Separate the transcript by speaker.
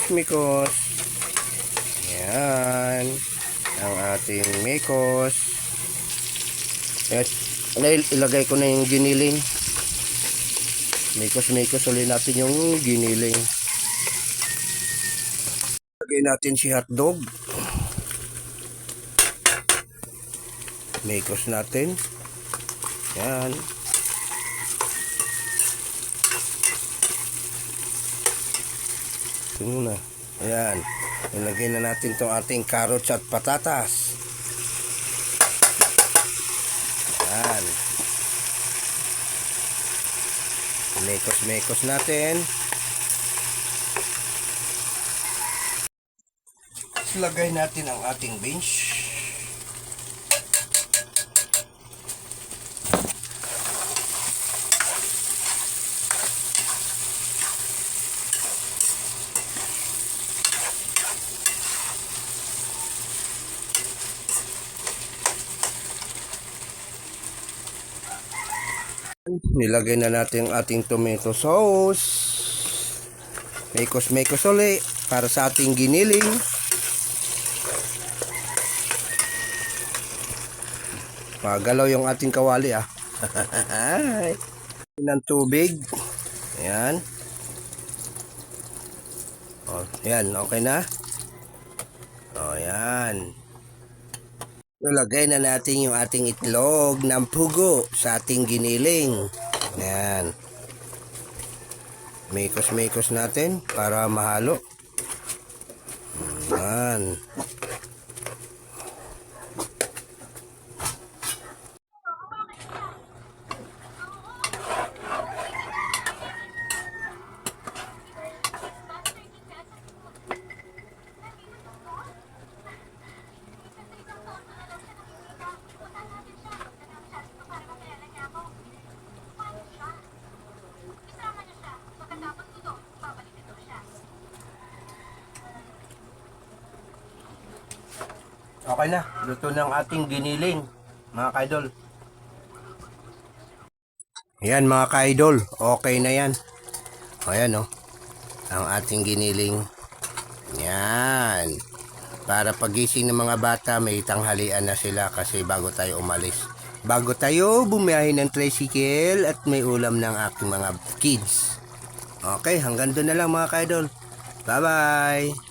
Speaker 1: Mikos. Yan. Ang ating mikos. At ilagay ko na yung giniling. Mikos ulit natin yung giniling. Lagay natin si hotdog. Mikos natin. Yan. Ito muna. Ayan. Ilagay na natin itong ating carrots at patatas. Ayan. Mekos natin. Lagay natin ang ating beans. Nilagay na natin ang ating tomato sauce. Mekos ulit para sa ating giniling. Pagalaw yung ating kawali ng tubig. Ayan. O, ayan, okay na. O, ayan. Ilagay na natin yung ating itlog ng pugo sa ating giniling. Ayan. Mekos natin para mahalo. Ayan. Okay na, luto ng ating giniling, mga kaidol. Ayan mga kaidol, okay na yan. Ayan ang ating giniling. Yan. Para pagising ng mga bata, may tanghalian na sila kasi bago tayo umalis. Bago tayo bumiyahe ng tricycle at may ulam ng aking mga kids. Okay, hanggang doon na lang mga kaidol. Bye-bye!